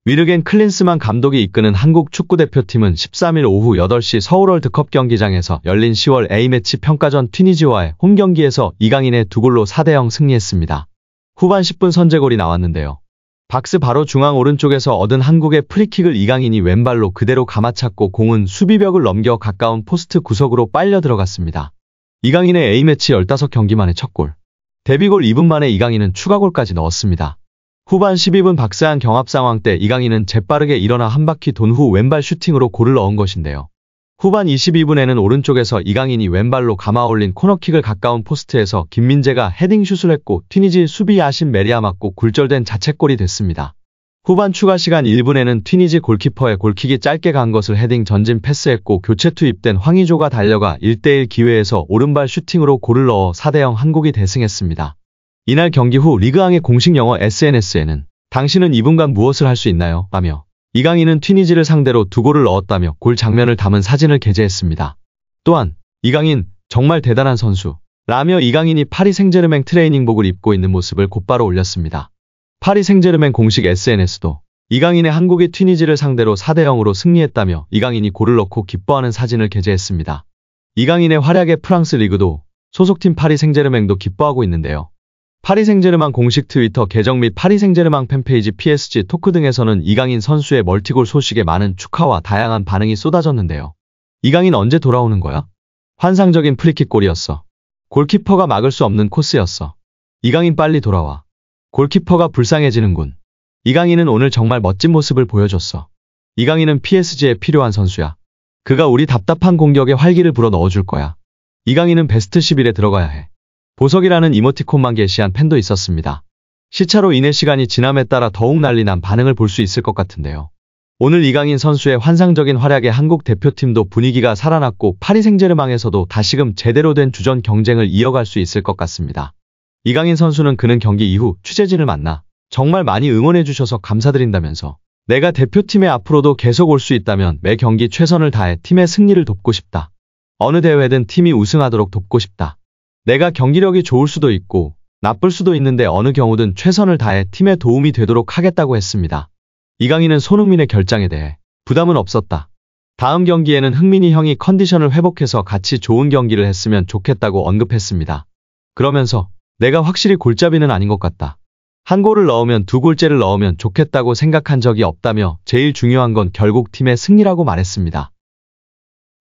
위르겐 클린스만 감독이 이끄는 한국 축구대표팀은 13일 오후 8시 서울 월드컵 경기장에서 열린 10월 A매치 평가전 튀니지와의 홈경기에서 이강인의 2골로 4대0 승리했습니다. 후반 10분 선제골이 나왔는데요. 박스 바로 중앙 오른쪽에서 얻은 한국의 프리킥을 이강인이 왼발로 그대로 감아찼고 공은 수비벽을 넘겨 가까운 포스트 구석으로 빨려 들어갔습니다. 이강인의 A매치 15경기 만에 첫 골. 데뷔골 2분 만에 이강인은 추가골까지 넣었습니다. 후반 12분 박스한 경합 상황 때 이강인은 재빠르게 일어나 한 바퀴 돈 후 왼발 슈팅으로 골을 넣은 것인데요. 후반 22분에는 오른쪽에서 이강인이 왼발로 감아 올린 코너킥을 가까운 포스트에서 김민재가 헤딩슛을 했고 튀니지 수비 야신 메리아 맞고 굴절된 자책골이 됐습니다. 후반 추가 시간 1분에는 튀니지 골키퍼의 골킥이 짧게 간 것을 헤딩 전진 패스했고 교체 투입된 황의조가 달려가 1대1 기회에서 오른발 슈팅으로 골을 넣어 4대0 한국이 대승했습니다. 이날 경기 후 리그앙의 공식 영어 SNS에는 당신은 이분간 무엇을 할 수 있나요? 라며 이강인은 튀니지를 상대로 2골을 넣었다며 골 장면을 담은 사진을 게재했습니다. 또한 이강인 정말 대단한 선수 라며 이강인이 파리 생제르맹 트레이닝복을 입고 있는 모습을 곧바로 올렸습니다. 파리 생제르맹 공식 SNS도 이강인의 한국이 튀니지를 상대로 4대0으로 승리했다며 이강인이 골을 넣고 기뻐하는 사진을 게재했습니다. 이강인의 활약에 프랑스 리그도 소속팀 파리 생제르맹도 기뻐하고 있는데요. 파리 생제르맹 공식 트위터 계정 및 파리 생제르맹 팬페이지 PSG 토크 등에서는 이강인 선수의 멀티골 소식에 많은 축하와 다양한 반응이 쏟아졌는데요. 이강인 언제 돌아오는 거야? 환상적인 프리킥 골이었어. 골키퍼가 막을 수 없는 코스였어. 이강인 빨리 돌아와. 골키퍼가 불쌍해지는군. 이강인은 오늘 정말 멋진 모습을 보여줬어. 이강인은 PSG에 필요한 선수야. 그가 우리 답답한 공격에 활기를 불어 넣어줄 거야. 이강인은 베스트 11에 들어가야 해. 보석이라는 이모티콘만 게시한 팬도 있었습니다. 시차로 인해 시간이 지남에 따라 더욱 난리난 반응을 볼 수 있을 것 같은데요. 오늘 이강인 선수의 환상적인 활약에 한국 대표팀도 분위기가 살아났고 파리 생제르맹에서도 다시금 제대로 된 주전 경쟁을 이어갈 수 있을 것 같습니다. 이강인 선수는 그는 경기 이후 취재진을 만나 정말 많이 응원해주셔서 감사드린다면서 내가 대표팀에 앞으로도 계속 올 수 있다면 매 경기 최선을 다해 팀의 승리를 돕고 싶다. 어느 대회든 팀이 우승하도록 돕고 싶다. 내가 경기력이 좋을 수도 있고 나쁠 수도 있는데 어느 경우든 최선을 다해 팀에 도움이 되도록 하겠다고 했습니다. 이강인은 손흥민의 결장에 대해 부담은 없었다. 다음 경기에는 흥민이 형이 컨디션을 회복해서 같이 좋은 경기를 했으면 좋겠다고 언급했습니다. 그러면서 내가 확실히 골잡이는 아닌 것 같다. 한 골을 넣으면 2골째를 넣으면 좋겠다고 생각한 적이 없다며 제일 중요한 건 결국 팀의 승리라고 말했습니다.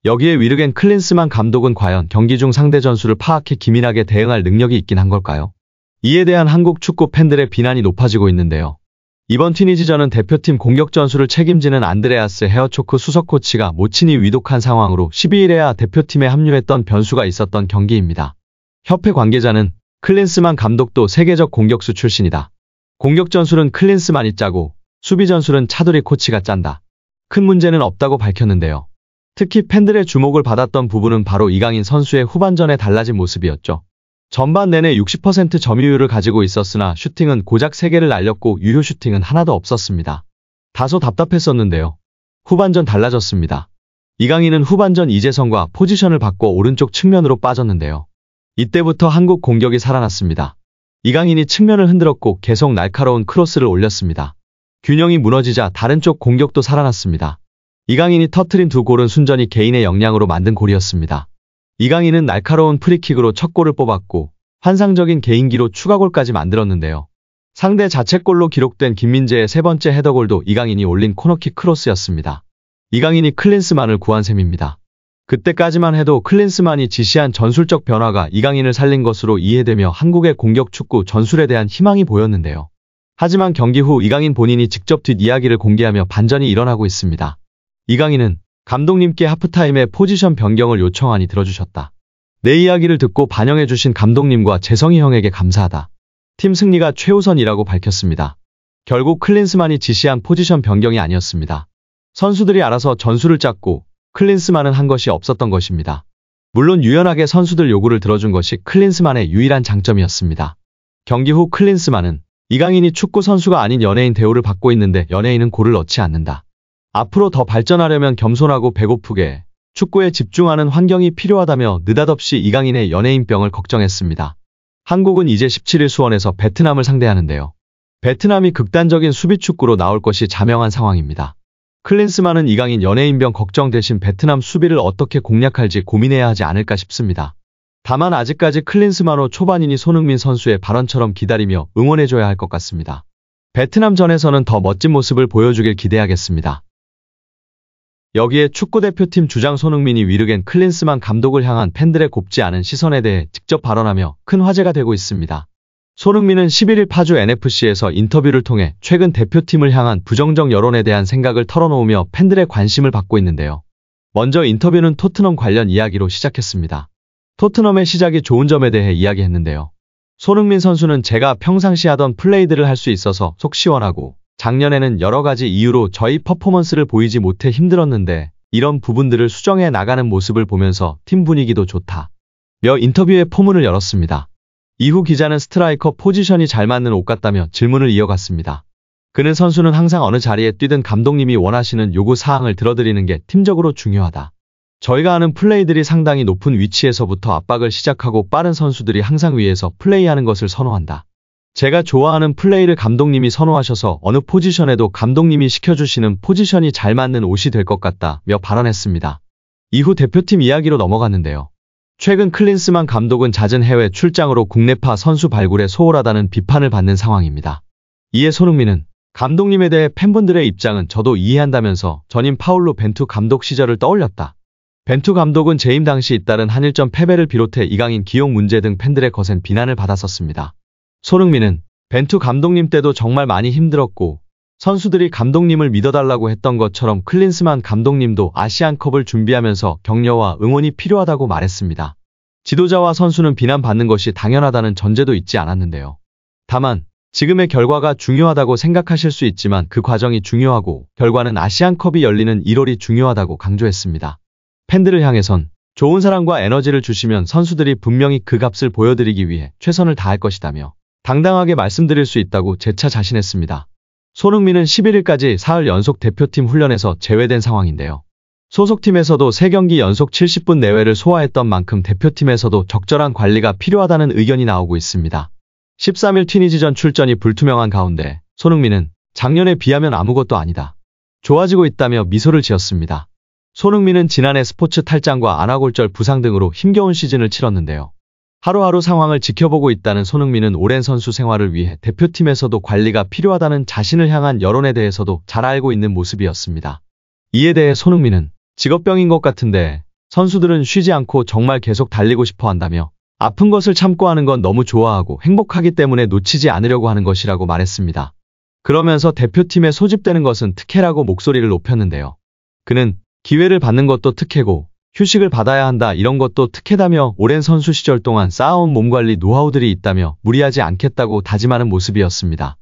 여기에 위르겐 클린스만 감독은 과연 경기 중 상대 전술을 파악해 기민하게 대응할 능력이 있긴 한 걸까요? 이에 대한 한국 축구 팬들의 비난이 높아지고 있는데요. 이번 튀니지전은 대표팀 공격 전술을 책임지는 안드레아스 헤어초크 수석 코치가 모친이 위독한 상황으로 12일에야 대표팀에 합류했던 변수가 있었던 경기입니다. 협회 관계자는 클린스만 감독도 세계적 공격수 출신이다. 공격 전술은 클린스만이 짜고 수비 전술은 차두리 코치가 짠다. 큰 문제는 없다고 밝혔는데요. 특히 팬들의 주목을 받았던 부분은 바로 이강인 선수의 후반전에 달라진 모습이었죠. 전반 내내 60% 점유율을 가지고 있었으나 슈팅은 고작 3개를 날렸고 유효 슈팅은 하나도 없었습니다. 다소 답답했었는데요. 후반전 달라졌습니다. 이강인은 후반전 이재성과 포지션을 바꿔 오른쪽 측면으로 빠졌는데요. 이때부터 한국 공격이 살아났습니다. 이강인이 측면을 흔들었고 계속 날카로운 크로스를 올렸습니다. 균형이 무너지자 다른 쪽 공격도 살아났습니다. 이강인이 터트린 2골은 순전히 개인의 역량으로 만든 골이었습니다. 이강인은 날카로운 프리킥으로 첫 골을 뽑았고 환상적인 개인기로 추가골까지 만들었는데요. 상대 자책골로 기록된 김민재의 3번째 헤더골도 이강인이 올린 코너킥 크로스였습니다. 이강인이 클린스만을 구한 셈입니다. 그때까지만 해도 클린스만이 지시한 전술적 변화가 이강인을 살린 것으로 이해되며 한국의 공격 축구 전술에 대한 희망이 보였는데요. 하지만 경기 후 이강인 본인이 직접 뒷이야기를 공개하며 반전이 일어나고 있습니다. 이강인은 감독님께 하프타임에 포지션 변경을 요청하니 들어주셨다. 내 이야기를 듣고 반영해주신 감독님과 재성이 형에게 감사하다. 팀 승리가 최우선이라고 밝혔습니다. 결국 클린스만이 지시한 포지션 변경이 아니었습니다. 선수들이 알아서 전술을 짰고 클린스만은 한 것이 없었던 것입니다. 물론 유연하게 선수들 요구를 들어준 것이 클린스만의 유일한 장점이었습니다. 경기 후 클린스만은 이강인이 축구 선수가 아닌 연예인 대우를 받고 있는데 연예인은 골을 넣지 않는다. 앞으로 더 발전하려면 겸손하고 배고프게 축구에 집중하는 환경이 필요하다며 느닷없이 이강인의 연예인병을 걱정했습니다. 한국은 이제 17일 수원에서 베트남을 상대하는데요. 베트남이 극단적인 수비 축구로 나올 것이 자명한 상황입니다. 클린스만은 이강인 연예인병 걱정 대신 베트남 수비를 어떻게 공략할지 고민해야 하지 않을까 싶습니다. 다만 아직까지 클린스만호 초반이니 손흥민 선수의 발언처럼 기다리며 응원해줘야 할 것 같습니다. 베트남전에서는 더 멋진 모습을 보여주길 기대하겠습니다. 여기에 축구대표팀 주장 손흥민이 위르겐 클린스만 감독을 향한 팬들의 곱지 않은 시선에 대해 직접 발언하며 큰 화제가 되고 있습니다. 손흥민은 11일 파주 NFC에서 인터뷰를 통해 최근 대표팀을 향한 부정적 여론에 대한 생각을 털어놓으며 팬들의 관심을 받고 있는데요. 먼저 인터뷰는 토트넘 관련 이야기로 시작했습니다. 토트넘의 시작이 좋은 점에 대해 이야기했는데요. 손흥민 선수는 제가 평상시 하던 플레이들을 할 수 있어서 속 시원하고 작년에는 여러 가지 이유로 저희 퍼포먼스를 보이지 못해 힘들었는데 이런 부분들을 수정해 나가는 모습을 보면서 팀 분위기도 좋다. 며 인터뷰의 포문을 열었습니다. 이후 기자는 스트라이커 포지션이 잘 맞는 옷 같다며 질문을 이어갔습니다. 그는 선수는 항상 어느 자리에 뛰든 감독님이 원하시는 요구 사항을 들어드리는 게 팀적으로 중요하다. 저희가 하는 플레이들이 상당히 높은 위치에서부터 압박을 시작하고 빠른 선수들이 항상 위에서 플레이하는 것을 선호한다. 제가 좋아하는 플레이를 감독님이 선호하셔서 어느 포지션에도 감독님이 시켜주시는 포지션이 잘 맞는 옷이 될 것 같다며 발언했습니다. 이후 대표팀 이야기로 넘어갔는데요. 최근 클린스만 감독은 잦은 해외 출장으로 국내파 선수 발굴에 소홀하다는 비판을 받는 상황입니다. 이에 손흥민은 감독님에 대해 팬분들의 입장은 저도 이해한다면서 전임 파울로 벤투 감독 시절을 떠올렸다. 벤투 감독은 재임 당시 잇따른 한일전 패배를 비롯해 이강인 기용 문제 등 팬들의 거센 비난을 받았었습니다. 손흥민은 벤투 감독님 때도 정말 많이 힘들었고 선수들이 감독님을 믿어달라고 했던 것처럼 클린스만 감독님도 아시안컵을 준비하면서 격려와 응원이 필요하다고 말했습니다. 지도자와 선수는 비난받는 것이 당연하다는 전제도 잊지 않았는데요. 다만 지금의 결과가 중요하다고 생각하실 수 있지만 그 과정이 중요하고 결과는 아시안컵이 열리는 1월이 중요하다고 강조했습니다. 팬들을 향해선 좋은 사랑과 에너지를 주시면 선수들이 분명히 그 값을 보여드리기 위해 최선을 다할 것이다며 당당하게 말씀드릴 수 있다고 재차 자신했습니다. 손흥민은 11일까지 사흘 연속 대표팀 훈련에서 제외된 상황인데요. 소속팀에서도 3경기 연속 70분 내외를 소화했던 만큼 대표팀에서도 적절한 관리가 필요하다는 의견이 나오고 있습니다. 13일 튀니지전 출전이 불투명한 가운데 손흥민은 작년에 비하면 아무것도 아니다. 좋아지고 있다며 미소를 지었습니다. 손흥민은 지난해 스포츠 탈장과 안아골절 부상 등으로 힘겨운 시즌을 치렀는데요. 하루하루 상황을 지켜보고 있다는 손흥민은 오랜 선수 생활을 위해 대표팀에서도 관리가 필요하다는 자신을 향한 여론에 대해서도 잘 알고 있는 모습이었습니다. 이에 대해 손흥민은 직업병인 것 같은데 선수들은 쉬지 않고 정말 계속 달리고 싶어 한다며 아픈 것을 참고 하는 건 너무 좋아하고 행복하기 때문에 놓치지 않으려고 하는 것이라고 말했습니다. 그러면서 대표팀에 소집되는 것은 특혜라고 목소리를 높였는데요. 그는 기회를 받는 것도 특혜고 휴식을 받아야 한다 이런 것도 특혜다며 오랜 선수 시절 동안 쌓아온 몸관리 노하우들이 있다며 무리하지 않겠다고 다짐하는 모습이었습니다.